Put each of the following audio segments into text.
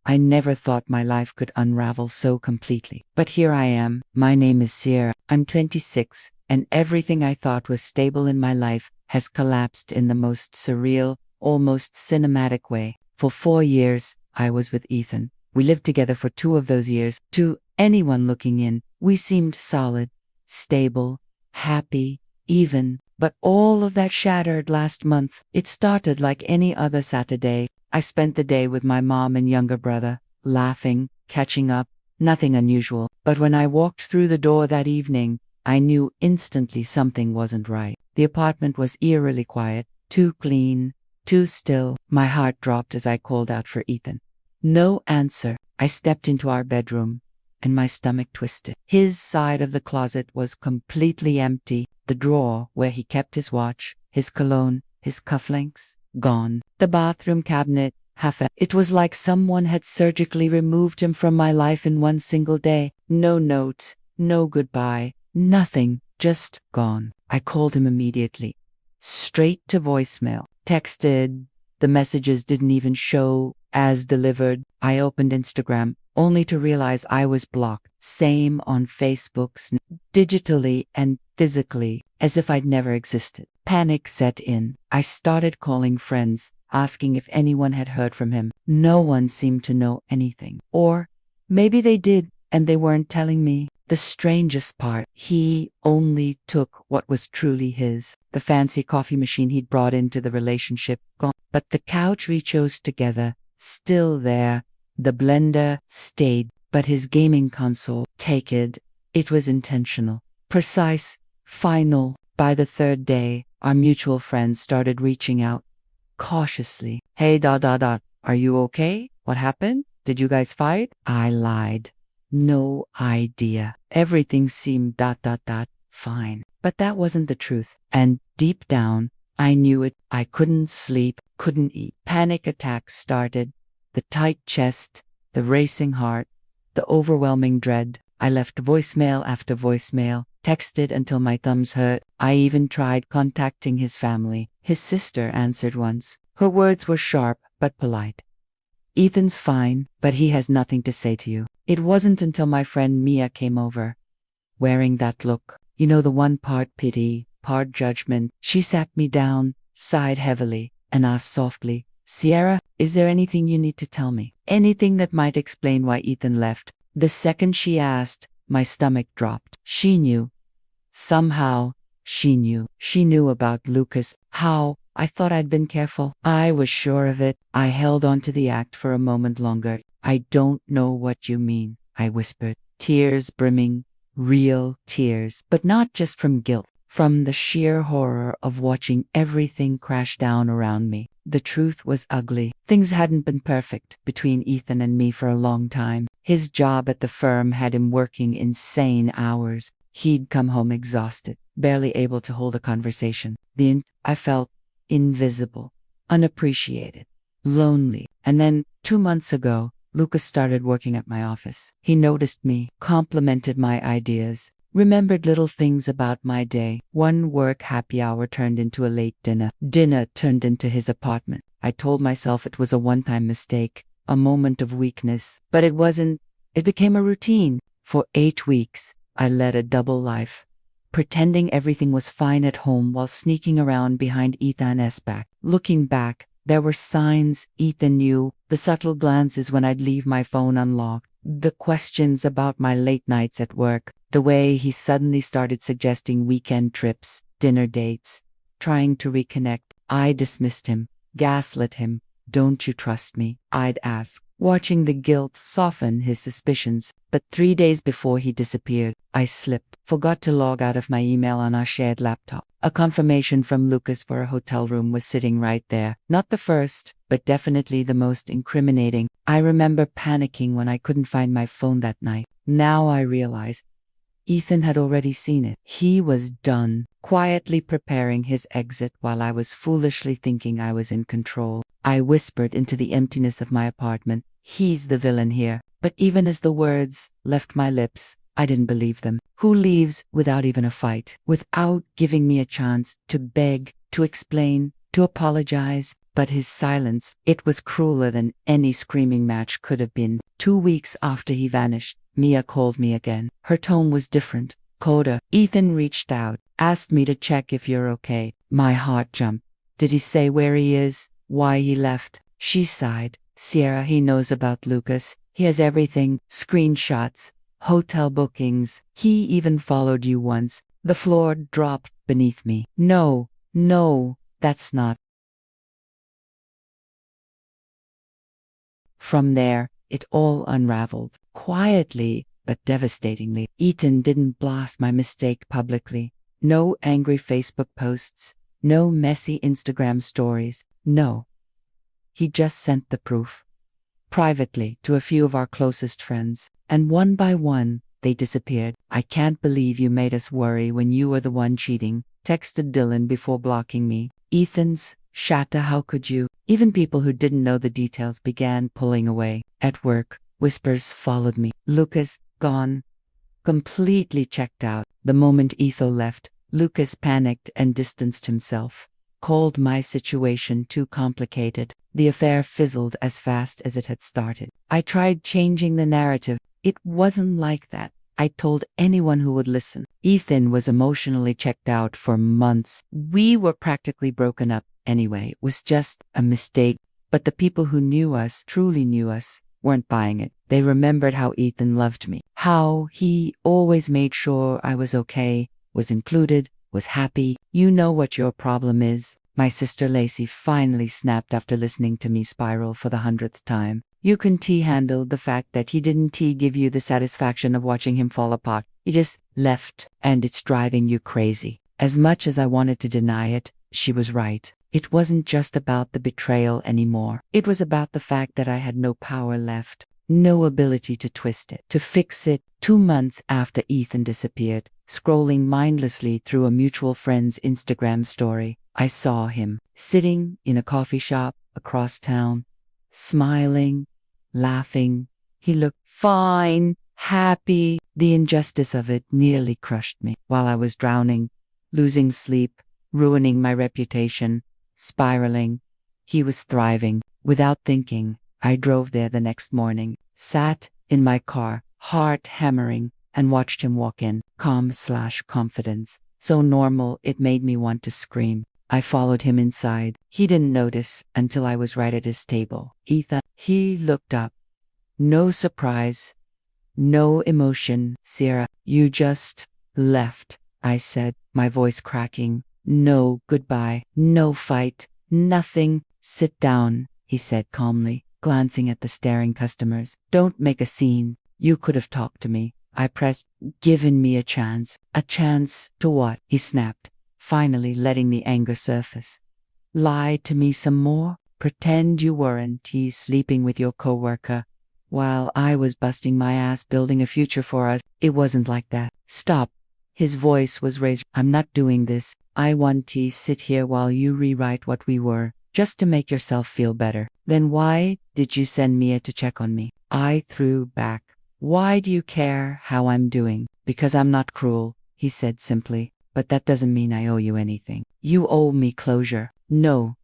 I never thought my life could unravel so completely. But here I am. My name is Sierra. I'm 26, and everything I thought was stable in my life has collapsed in the most surreal, almost cinematic way. For 4 years, I was with Ethan. We lived together for 2 of those years. To anyone looking in, we seemed solid, stable, happy, even. But all of that shattered last month. It started like any other Saturday. I spent the day with my mom and younger brother, laughing, catching up, nothing unusual. But when I walked through the door that evening, I knew instantly something wasn't right. The apartment was eerily quiet, too clean, too still. My heart dropped as I called out for Ethan. No answer. I stepped into our bedroom, and my stomach twisted. His side of the closet was completely empty. The drawer where he kept his watch, his cologne, his cufflinks, gone. The bathroom cabinet, it was like someone had surgically removed him from my life in one single day. No note, no goodbye, nothing, just gone. I called him immediately. Straight to voicemail. Texted. The messages didn't even show as delivered. I opened Instagram, only to realize I was blocked. Same on Facebook, digitally and physically, as if I'd never existed. Panic set in. I started calling friends, asking if anyone had heard from him. No one seemed to know anything. Or maybe they did, and they weren't telling me. The strangest part, he only took what was truly his. The fancy coffee machine he'd brought into the relationship, gone. But the couch we chose together, still there. The blender stayed, but his gaming console, take it. It was intentional, precise, final. By the 3rd day, our mutual friends started reaching out, cautiously. Hey, are you okay? What happened? Did you guys fight? I lied. No idea. Everything seemed fine. But that wasn't the truth. And deep down, I knew it. I couldn't sleep, couldn't eat. Panic attacks started. The tight chest, the racing heart, the overwhelming dread. I left voicemail after voicemail, texted until my thumbs hurt. I even tried contacting his family. His sister answered once. Her words were sharp but polite. Ethan's fine, but he has nothing to say to you. It wasn't until my friend Mia came over, wearing that look. You know, the one part pity, part judgment. She sat me down, sighed heavily, and asked softly, Sierra, is there anything you need to tell me? Anything that might explain why Ethan left? The second she asked, my stomach dropped. She knew. Somehow, she knew. She knew about Lucas. How? I thought I'd been careful. I was sure of it. I held on to the act for a moment longer. I don't know what you mean, I whispered. Tears brimming, real tears. But not just from guilt, from the sheer horror of watching everything crash down around me. The truth was ugly. Things hadn't been perfect between Ethan and me for a long time. His job at the firm had him working insane hours. He'd come home exhausted, barely able to hold a conversation. I felt invisible, unappreciated, lonely. And then, 2 months ago, Lucas started working at my office. He noticed me, complimented my ideas, remembered little things about my day. One work happy hour turned into a late dinner. Dinner turned into his apartment. I told myself it was a one-time mistake, a moment of weakness. But it wasn't. It became a routine. For 8 weeks, I led a double life, pretending everything was fine at home while sneaking around behind Ethan's back. Looking back, there were signs Ethan knew, the subtle glances when I'd leave my phone unlocked, the questions about my late nights at work, the way he suddenly started suggesting weekend trips, dinner dates, trying to reconnect. I dismissed him, gaslit him. Don't you trust me? I'd ask, watching the guilt soften his suspicions. But 3 days before he disappeared, I slipped, forgot to log out of my email on our shared laptop. A confirmation from Lucas for a hotel room was sitting right there. Not the first, but definitely the most incriminating. I remember panicking when I couldn't find my phone that night. Now I realize Ethan had already seen it. He was done, quietly preparing his exit while I was foolishly thinking I was in control. I whispered into the emptiness of my apartment, he's the villain here. But even as the words left my lips, I didn't believe them. Who leaves without even a fight? Without giving me a chance to beg, to explain, to apologize, but his silence, it was crueler than any screaming match could have been. 2 weeks after he vanished, Mia called me again. Her tone was different, colder. Ethan reached out, asked me to check if you're okay. My heart jumped. Did he say where he is? Why he left? She sighed. Sierra, he knows about Lucas. He has everything. Screenshots, hotel bookings. He even followed you once. The floor dropped beneath me. No, that's not. From there, it all unraveled. Quietly, but devastatingly. Ethan didn't blast my mistake publicly. No angry Facebook posts. No messy Instagram stories. No. He just sent the proof. Privately, to a few of our closest friends. And one by one, they disappeared. I can't believe you made us worry when you were the one cheating, texted Dylan before blocking me. Ethan's, Shatta, how could you? Even people who didn't know the details began pulling away. At work, whispers followed me. Lucas, gone. Completely checked out. The moment Etho left, Lucas panicked and distanced himself. Called my situation too complicated. The affair fizzled as fast as it had started. I tried changing the narrative. It wasn't like that. I told anyone who would listen. Ethan was emotionally checked out for months. We were practically broken up anyway. It was just a mistake. But the people who knew us, truly knew us, weren't buying it. They remembered how Ethan loved me. How he always made sure I was okay, was included, was happy. You know what your problem is. My sister Lacey finally snapped after listening to me spiral for the 100th time. You can handle the fact that he didn't give you the satisfaction of watching him fall apart. He just left, and it's driving you crazy. As much as I wanted to deny it, she was right. It wasn't just about the betrayal anymore. It was about the fact that I had no power left, no ability to twist it, to fix it. 2 months after Ethan disappeared, scrolling mindlessly through a mutual friend's Instagram story, I saw him sitting in a coffee shop across town, smiling, laughing. He looked fine, happy. The injustice of it nearly crushed me. While I was drowning, losing sleep, ruining my reputation, spiraling, he was thriving. Without thinking, I drove there the next morning, sat in my car, heart hammering, and watched him walk in, calm/confidence. So normal it made me want to scream. I followed him inside. He didn't notice until I was right at his table. Ethan, he looked up. No surprise, no emotion. Sierra, you just left, I said, my voice cracking. No goodbye, no fight, nothing. Sit down, he said calmly, glancing at the staring customers. Don't make a scene. You could have talked to me. I pressed, given me a chance. A chance to what? He snapped, finally letting the anger surface. Lie to me some more? Pretend you weren't sleeping with your coworker while I was busting my ass building a future for us. It wasn't like that. Stop. His voice was raised. I'm not doing this. I want to sit here while you rewrite what we were, just to make yourself feel better. Then why did you send Mia to check on me? I threw back. Why do you care how I'm doing? Because I'm not cruel, he said simply. But that doesn't mean I owe you anything. You owe me closure. No.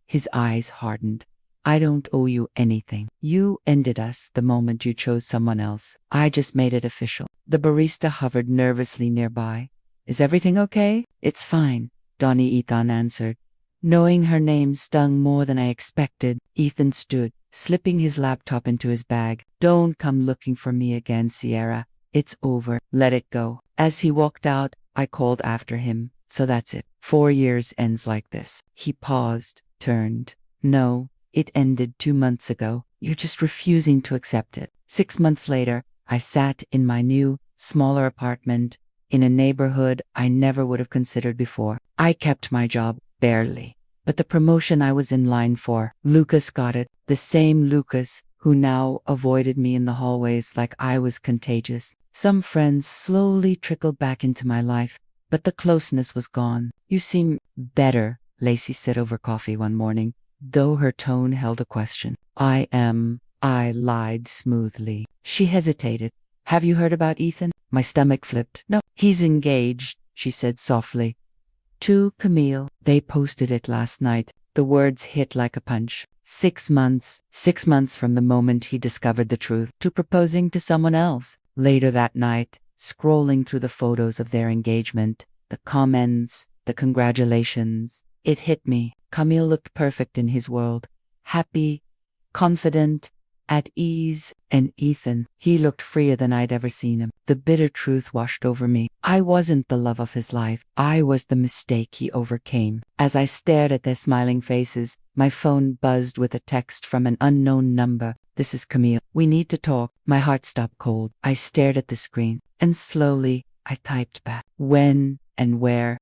His eyes hardened. I don't owe you anything. You ended us the moment you chose someone else. I just made it official. The barista hovered nervously nearby. Is everything okay? It's fine, Donnie Ethan answered. Knowing her name stung more than I expected, Ethan stood, slipping his laptop into his bag. Don't come looking for me again, Sierra. It's over. Let it go. As he walked out, I called after him. So that's it. 4 years ends like this. He paused, turned. No, it ended 2 months ago. You're just refusing to accept it. 6 months later, I sat in my new, smaller apartment in a neighborhood I never would have considered before. I kept my job, barely. But the promotion I was in line for, Lucas got it. The same Lucas who now avoided me in the hallways like I was contagious. Some friends slowly trickled back into my life, but the closeness was gone. You seem better, Lacey said over coffee one morning, though her tone held a question. I lied smoothly. She hesitated. Have you heard about Ethan? My stomach flipped. No, he's engaged, she said softly. To Camille, they posted it last night. The words hit like a punch. 6 months. 6 months from the moment he discovered the truth to proposing to someone else. Later that night, scrolling through the photos of their engagement, the comments, the congratulations, it hit me. Camille looked perfect in his world. Happy, confident, at ease, and Ethan, he looked freer than I'd ever seen him. The bitter truth washed over me. I wasn't the love of his life. I was the mistake he overcame. As I stared at their smiling faces, my phone buzzed with a text from an unknown number. This is Camille. We need to talk. My heart stopped cold. I stared at the screen, and slowly, I typed back. When and where?